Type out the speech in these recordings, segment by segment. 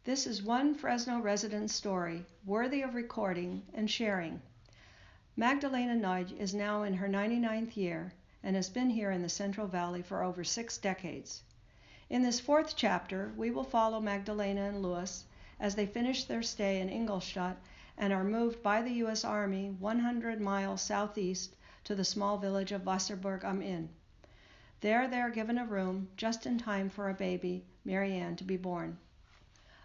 This is one Fresno resident's story, worthy of recording and sharing. Magdalena Nagy is now in her 99th year and has been here in the Central Valley for over 6 decades. In this 4th chapter, we will follow Magdalena and Louis as they finish their stay in Ingolstadt and are moved by the U.S. Army 100 miles southeast to the small village of Wasserburg am Inn. There they are given a room just in time for a baby, Marianne, to be born.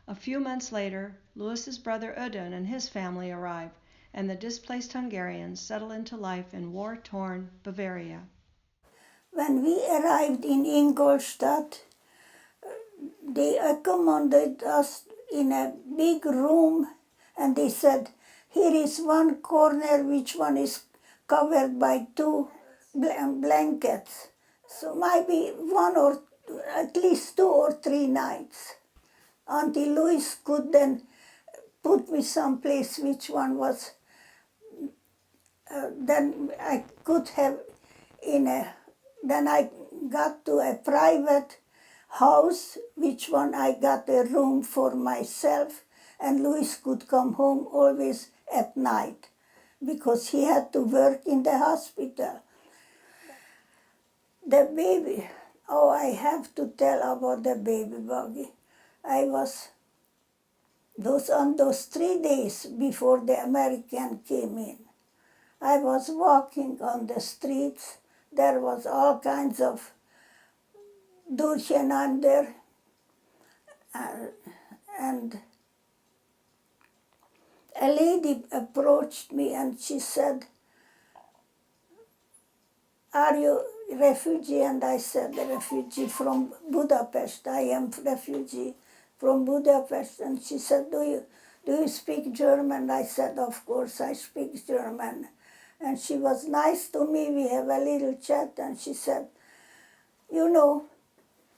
A few months later, Louis's brother Ödön and his family arrive, and the displaced Hungarians settle into life in war-torn Bavaria. When we arrived in Ingolstadt, they accommodated us in a big room, and they said, here is one corner which one is covered by 2 blankets. So maybe at least 2 or 3 nights, until Louis could then put me someplace which one was, then I could have then I got to a private house, which one I got a room for myself, and Louis could come home always at night, because he had to work in the hospital. The baby, I have to tell about the baby buggy. I was, on those 3 days before the American came in, I was walking on the streets. There was all kinds of durcheinander, and a lady approached me and she said, are you a refugee? And I said, a refugee from Budapest. I am refugee from Budapest. And she said, do you speak German? I said, of course I speak German. And she was nice to me. We have a little chat, and she said, you know,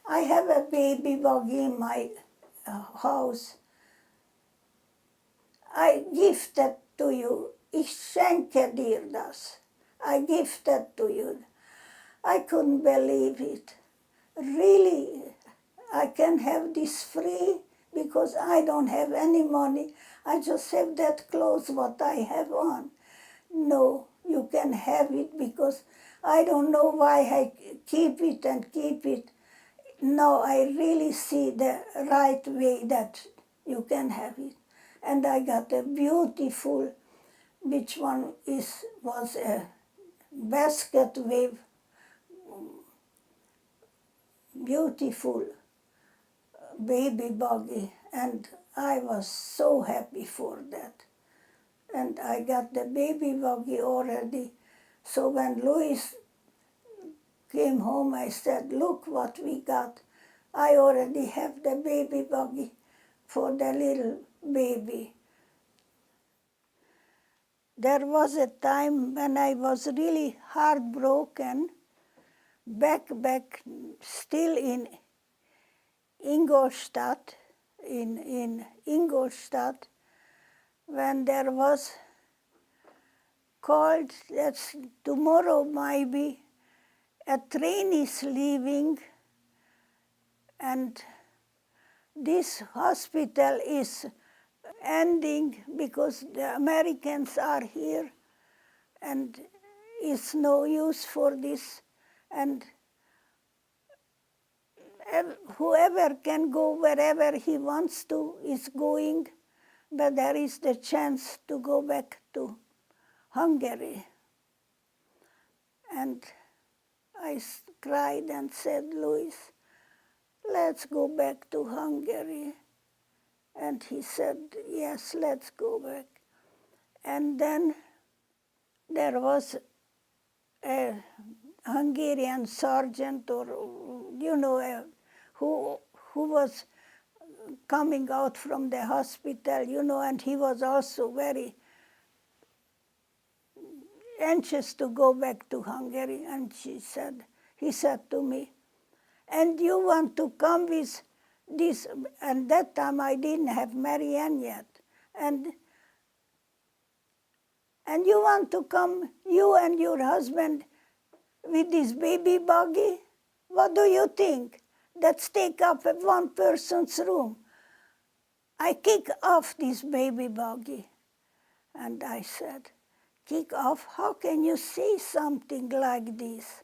I have a baby buggy in my house. I gifted to you. Ich schenke dir das. I gifted to you. I couldn't believe it. Really, I can have this free because I don't have any money. I just have that clothes what I have on. No, you can have it because I don't know why I keep it and keep it. No, I really see the right way that you can have it. And I got a beautiful, which one was a basket with beautiful baby buggy, and I was so happy for that. And I got the baby buggy already. So when Louis came home, I said, look what we got. I already have the baby buggy for the little baby. There was a time when I was really heartbroken, back still in Ingolstadt, in Ingolstadt, when there was called that tomorrow maybe a train is leaving, and this hospital is ending because the Americans are here, and it's no use for this, and whoever can go wherever he wants to is going, but there is the chance to go back to Hungary. And I cried and said, Louis, let's go back to Hungary. And he said, yes, let's go back. And then there was a Hungarian sergeant, or, who was coming out from the hospital, and he was also very anxious to go back to Hungary. And he said to me, and you want to come with this? And that time I didn't have Marianne yet. And you want to come, you and your husband, with this baby buggy? What do you think? That's take up one person's room. I kick off this baby buggy. And I said, kick off? How can you say something like this?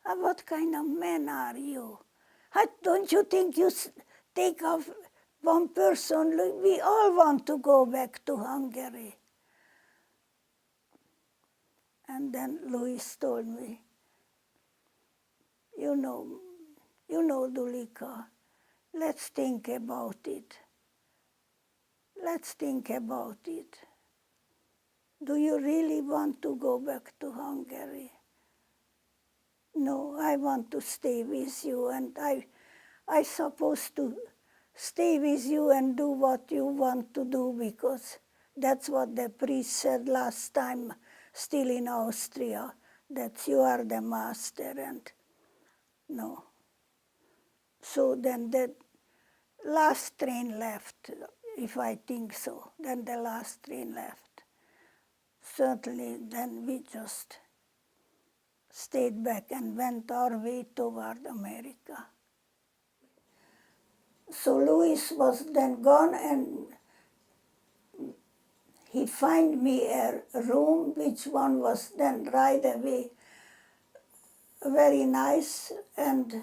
What kind of man are you? Don't you think you take off one person? We all want to go back to Hungary. And then Louis told me, you know, Dulika, let's think about it. Let's think about it. Do you really want to go back to Hungary? No, I want to stay with you, and I supposed to stay with you and do what you want to do, because that's what the priest said last time, still in Austria, that you are the master, and no. So then the last train left, if I think so. Then the last train left. Certainly, then we just stayed back and went our way toward America. So Louis was then gone, and he found me a room, which one was then right away very nice, and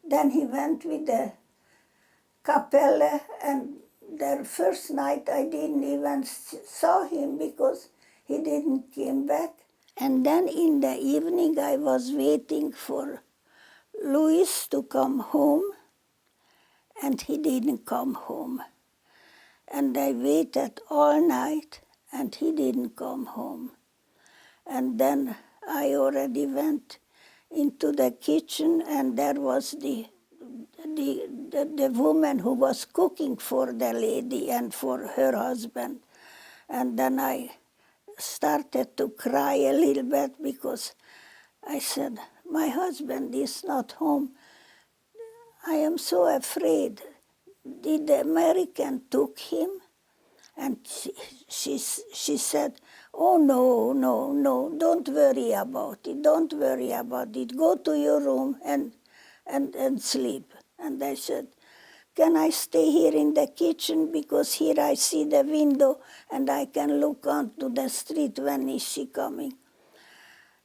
then he went with the Kapelle, and the first night I didn't even saw him because he didn't came back. And then in the evening I was waiting for Louis to come home, and he didn't come home. And I waited all night, and he didn't come home. And then I already went into the kitchen, and there was the woman who was cooking for the lady and for her husband. And then I started to cry a little bit because I said, my husband is not home. I am so afraid. Did the American took him? And she said, oh, no, don't worry about it, don't worry about it. Go to your room and sleep. And I said, can I stay here in the kitchen, because here I see the window and I can look onto the street. When is she coming?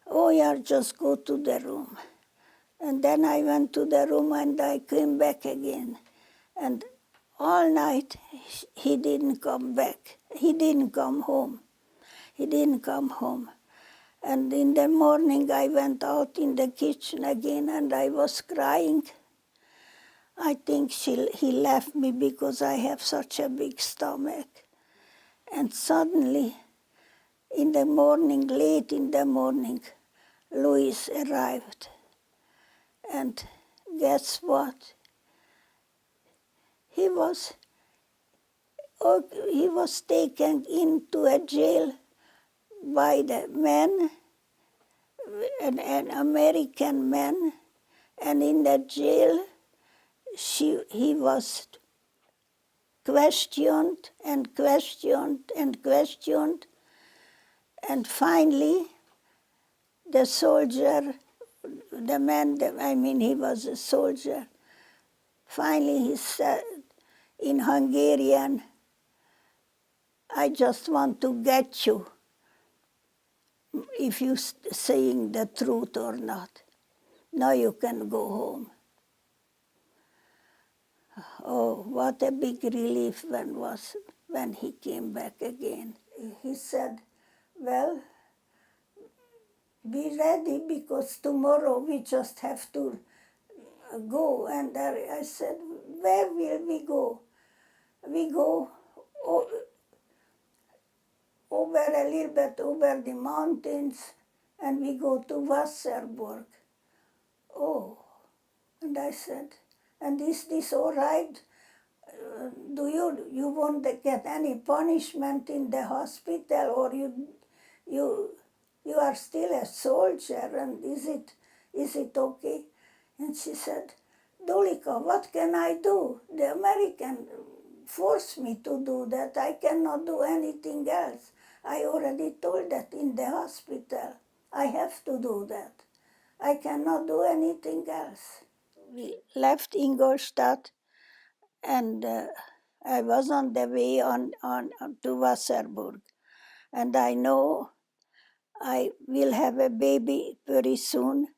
Oh, yeah, just go to the room. And then I went to the room and I came back again. And all night he didn't come back. He didn't come home. He didn't come home. And in the morning I went out in the kitchen again and I was crying. I think he left me because I have such a big stomach. And suddenly, in the morning, late in the morning, Louis arrived. And guess what? He was taken into a jail by the man, an American man, and in the jail he was questioned and questioned and questioned, and finally the soldier, the man, he was a soldier, finally he said in Hungarian, I just want to get you if you're saying the truth or not. Now you can go home. Oh, what a big relief when he came back again. He said, well, be ready because tomorrow we just have to go. And I said, where will we go? We go over a little bit over the mountains, and we go to Wasserburg. Oh, and I said, and is this all right? Do you won't get any punishment in the hospital, or you are still a soldier, and is it okay? And she said, Dolika, what can I do? The American forced me to do that. I cannot do anything else. I already told that in the hospital. I have to do that. I cannot do anything else. We left Ingolstadt, and I was on the way on to Wasserburg. And I know I will have a baby very soon.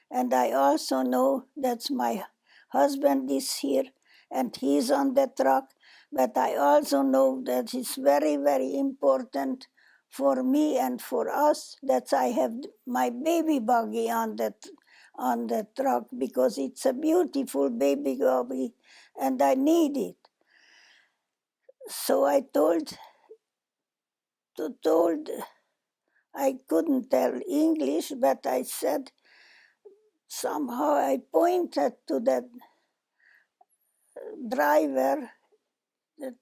And I also know that my husband is here and he's on the truck. But I also know that it's very, very important for me and for us that I have my baby buggy on the truck, because it's a beautiful baby buggy and I need it. So I told I couldn't tell English, but I said, somehow I pointed to the driver, that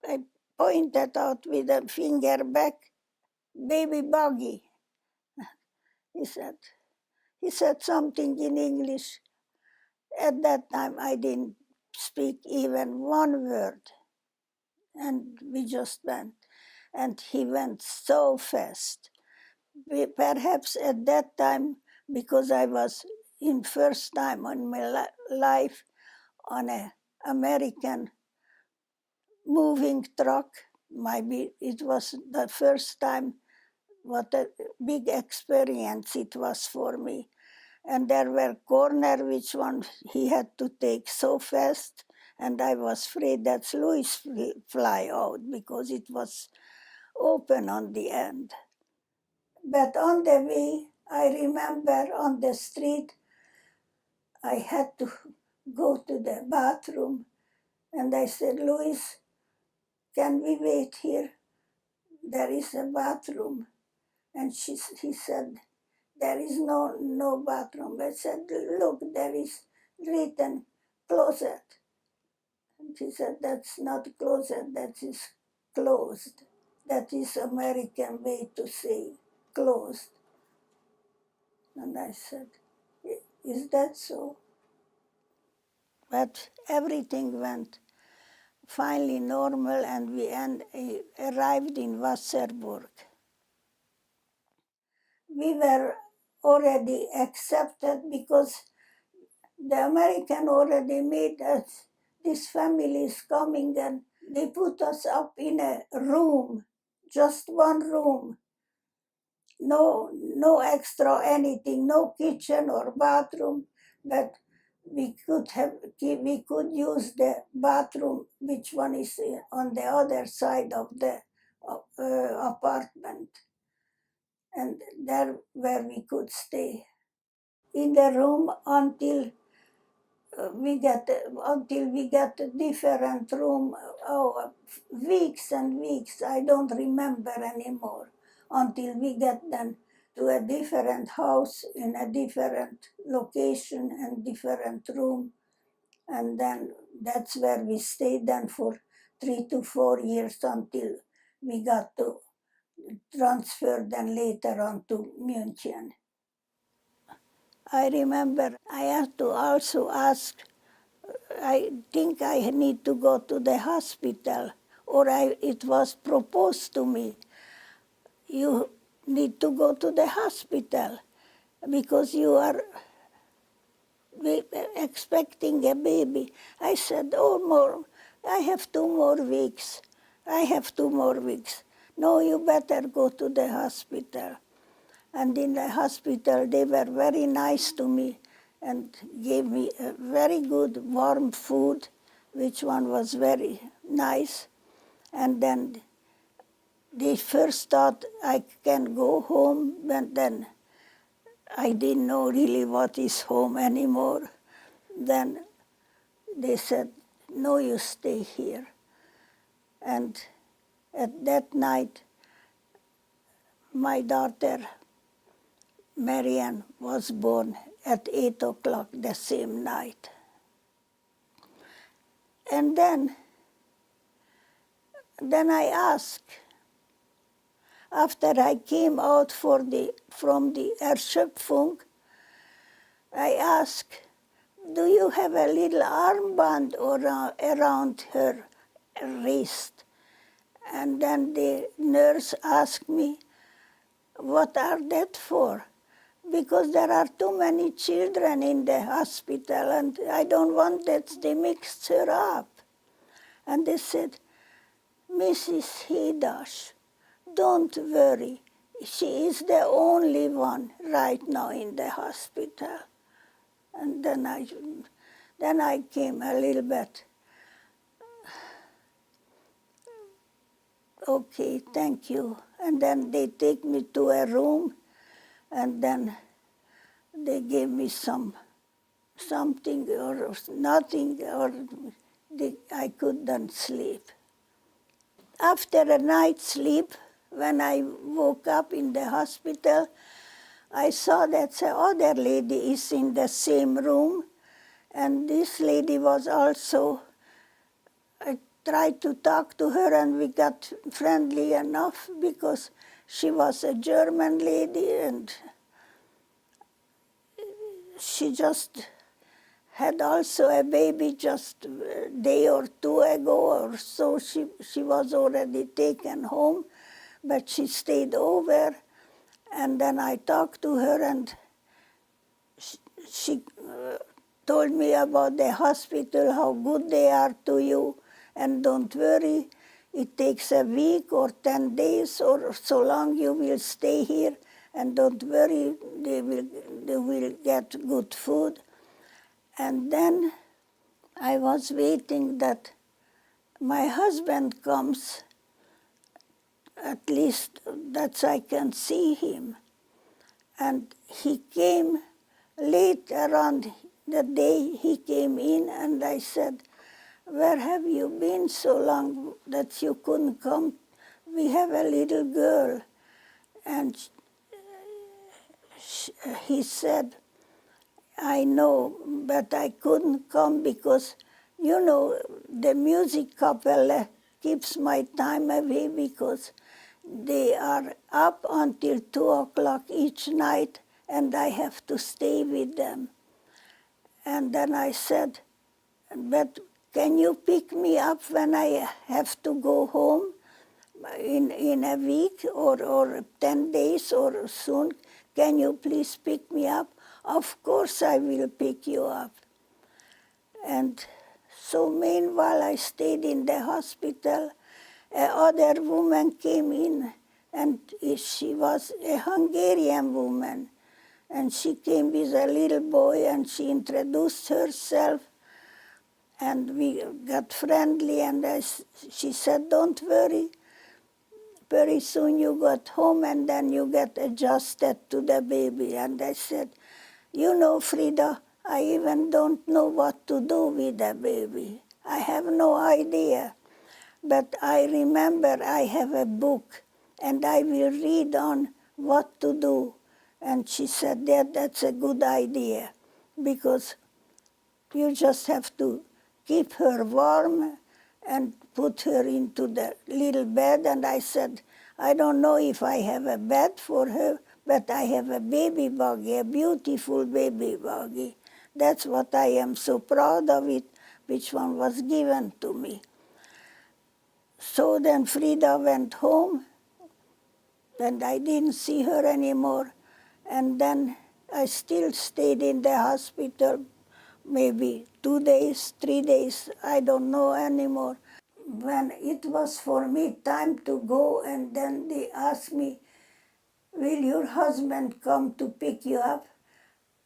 I pointed out with a finger back, baby buggy. He said something in English. At that time I didn't speak even one word. And we just went. And he went so fast. Perhaps at that time, because I was in first time in my life on an American moving truck, maybe it was the first time, what a big experience it was for me. And there were corners which one he had to take so fast, and I was afraid that Louis will fly out because it was open on the end. But on the way, I remember on the street, I had to go to the bathroom, and I said, Louis, can we wait here? There is a bathroom. And he said, there is no bathroom. I said, look, there is written closet. And he said, that's not closet, that is closed. That is American way to say closed. And I said, is that so? But everything went finally normal, and we arrived in Wasserburg. We were already accepted because the American already made us, this family is coming, and they put us up in a room, just one room. No extra anything, no kitchen or bathroom, but we could use the bathroom, which one is on the other side of the apartment, and there where we could stay in the room until we get a different room. Weeks and weeks, I don't remember anymore, until we get then to a different house in a different location and different room. And then that's where we stayed then for 3 to 4 years until we got to transfer then later on to München. I remember I had to also ask, I think I need to go to the hospital, or it was proposed to me, you need to go to the hospital because you are expecting a baby. I said, I have 2 more weeks. I have 2 more weeks. No, you better go to the hospital. And in the hospital, they were very nice to me and gave me a very good warm food, which one was very nice. And then they first thought I can go home, but then I didn't know really what is home anymore. Then they said, no, you stay here. And at that night, my daughter Marianne was born at 8 o'clock the same night. And then I asked, after I came out from the Erschöpfung, I asked, do you have a little armband around her wrist? And then the nurse asked me, what are that for? because there are too many children in the hospital and I don't want that they mix her up. And they said, Mrs. Hidash, don't worry. She is the only one right now in the hospital. And then I came a little bit, okay, thank you. And then they take me to a room, and then they gave me something or nothing, or I couldn't sleep. After a night's sleep, when I woke up in the hospital, I saw that the other lady is in the same room, and this lady was also, I tried to talk to her and we got friendly enough because she was a German lady and she just had also a baby just a day or two ago or so. She was already taken home, but she stayed over. And then I talked to her and she told me about the hospital, how good they are to you. And don't worry, it takes a week or 10 days or so long you will stay here. And don't worry, they will get good food. And then I was waiting that my husband comes, at least that I can see him. And he came late around the day he came in, and I said, where have you been so long that you couldn't come? We have a little girl. And he said, I know, but I couldn't come because, you know, the music couple keeps my time away because they are up until 2 o'clock each night and I have to stay with them. And then I said, but can you pick me up when I have to go home in a week or 10 days or soon? Can you please pick me up? Of course I will pick you up. And so meanwhile I stayed in the hospital. Another woman came in and she was a Hungarian woman. And she came with a little boy and she introduced herself. And we got friendly and she said, don't worry. Very soon you got home and then you get adjusted to the baby. And I said, you know, Frida, I even don't know what to do with the baby. I have no idea. But I remember I have a book and I will read on what to do. And she said, that's a good idea because you just have to keep her warm and put her into the little bed. And I said, I don't know if I have a bed for her, but I have a baby buggy, a beautiful baby buggy. That's what I am so proud of it, which one was given to me. So then Frida went home, and I didn't see her anymore. And then I still stayed in the hospital, maybe 2 days, 3 days, I don't know anymore. When it was for me time to go, and then they asked me, will your husband come to pick you up?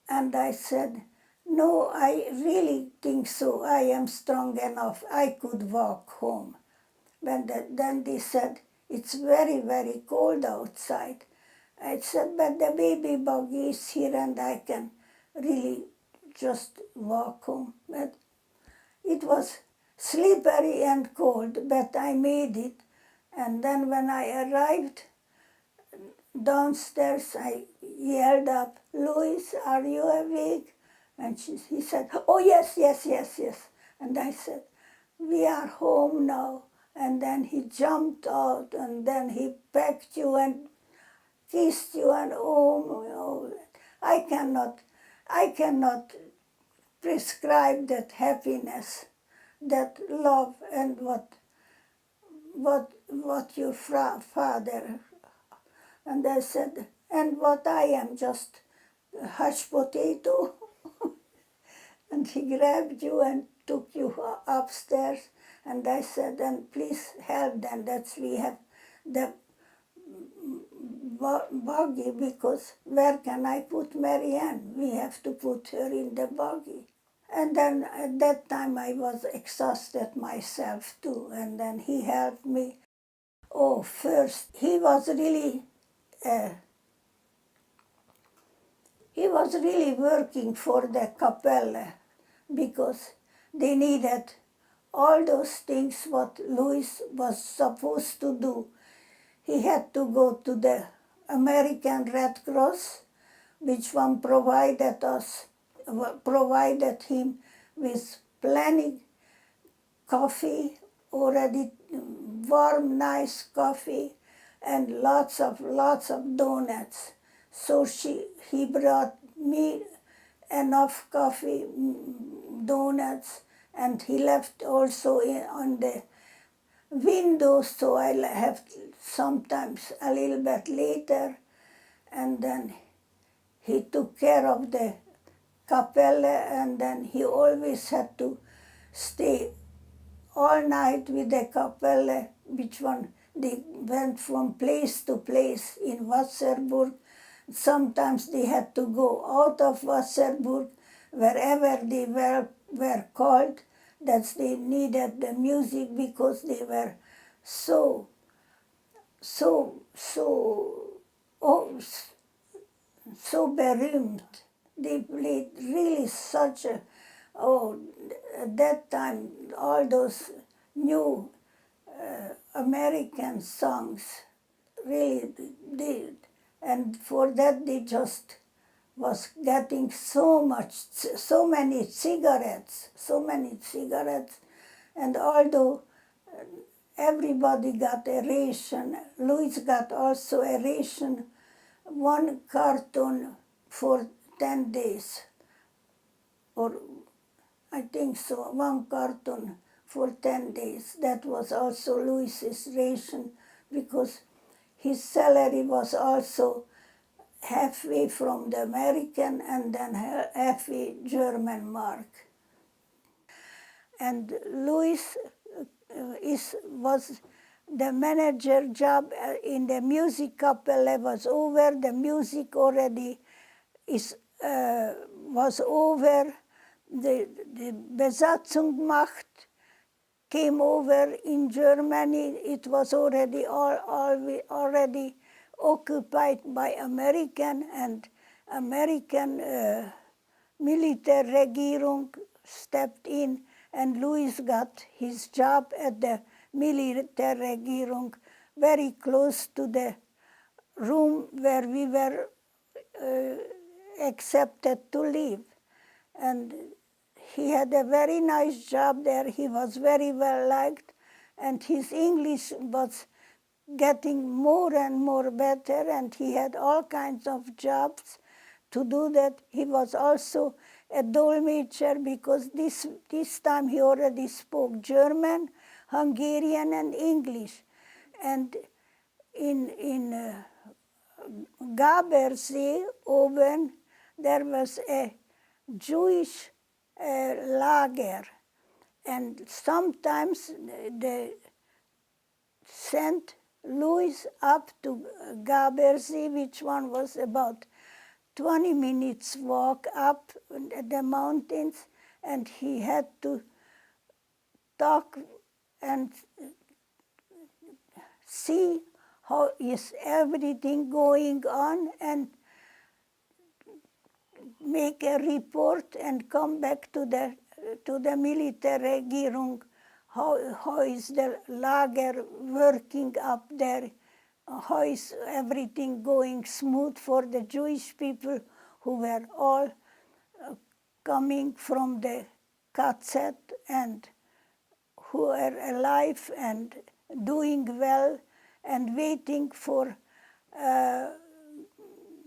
And I said, no, I really think so. I am strong enough. I could walk home. Then they said, it's very, very cold outside. I said, but the baby buggy is here and I can really just walk home. But it was slippery and cold, but I made it. And then when I arrived downstairs, I yelled up, Louis, are you awake? And he said, oh, yes, yes, yes, yes. And I said, we are home now. And then he jumped out, and then he pecked you and kissed you, and oh, I cannot prescribe that happiness, that love, and what your father. And I said, and what I am just Hush potato, and he grabbed you and took you upstairs. And I said, then please help them. That's we have the buggy, because where can I put Marianne? We have to put her in the buggy. And then at that time I was exhausted myself too. And then he helped me. Oh, first uh, he was really working for the Kapelle, because they needed all those things what Louis was supposed to do. He had to go to the American Red Cross, which one provided him with plenty coffee, already warm, nice coffee, and lots of donuts. So he brought me enough coffee, donuts, and he left also on the windows, so I have sometimes a little bit later. And then he took care of the Kapelle, and then he always had to stay all night with the Kapelle, which one they went from place to place in Wasserburg. Sometimes they had to go out of Wasserburg, wherever they were called, that they needed the music, because they were so oh, so berühmt. They played really such a, oh, at that time, all those new American songs, really did. And for that they just was getting so many cigarettes. And although everybody got a ration, Louis got also a ration, one carton for 10 days, or I think so, one carton for 10 days. That was also Louis's ration, because his salary was also halfway from the American and then halfway German mark. And Louis was the manager job in the music Kapelle was over. The music already was over. The Besatzungsmacht came over in Germany. It was already already occupied by American, and American Militärregierung stepped in, and Louis got his job at the Militärregierung, very close to the room where we were accepted to live. And he had a very nice job there. He was very well liked, and his English was getting more and more better, and he had all kinds of jobs to do that. He was also a Dolmetscher, because this time he already spoke German, Hungarian, and English. And in Gabersee, Ödön, there was a Jewish lager, and sometimes they sent Louis up to Gabersee, which one was about 20 minutes walk up the mountains, and he had to talk and see how is everything going on, and make a report and come back to the Militärregierung. How is the lager working up there? How is everything going smooth for the Jewish people who were all coming from the KZ and who are alive and doing well and waiting for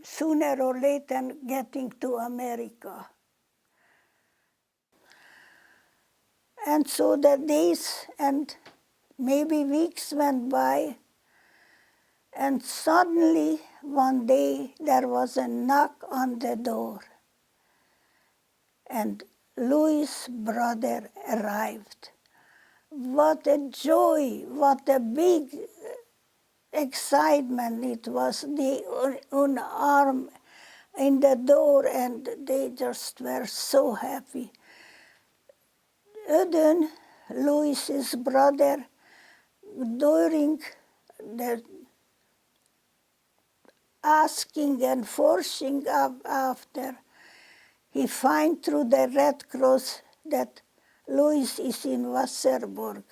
sooner or later getting to America. And so the days and maybe weeks went by, and suddenly one day there was a knock on the door, and Louis' brother arrived. What a joy, what a big excitement it was. They unarmed in the door, and they just were so happy. Ödön, Louis's brother, during the asking and forcing up after, he find through the Red Cross that Louis is in Wasserburg.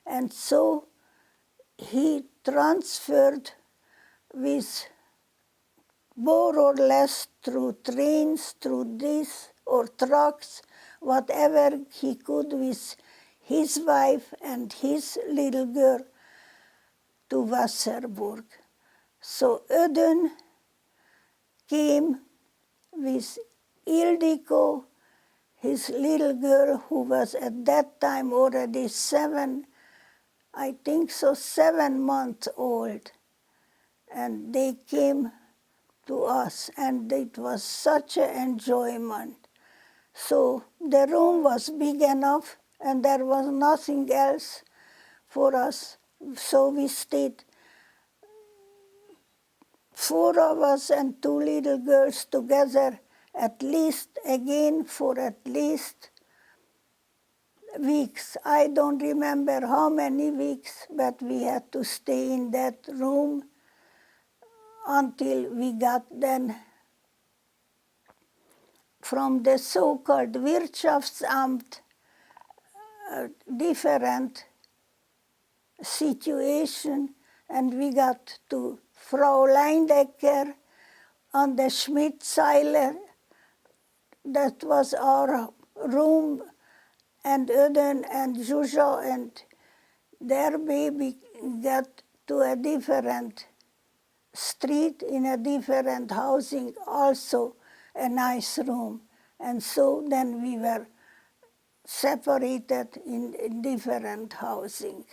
And so he transferred with more or less through trains, through this, or trucks, whatever he could with his wife and his little girl to Wasserburg. So Ödön came with Ildiko, his little girl, who was at that time already 7 months old. And they came to us, and it was such an enjoyment. So the room was big enough, and there was nothing else for us. So we stayed, 4 of us and 2 little girls together, at least again for at least weeks. I don't remember how many weeks, but we had to stay in that room until we got then from the so-called Wirtschaftsamt different situation, and we got to Frau Leindecker on the Schmidt-Seiler. That was our room, and Ödön and Zsuzsa and their baby got to a different street in a different housing, also a nice room. And so then we were separated in different housing.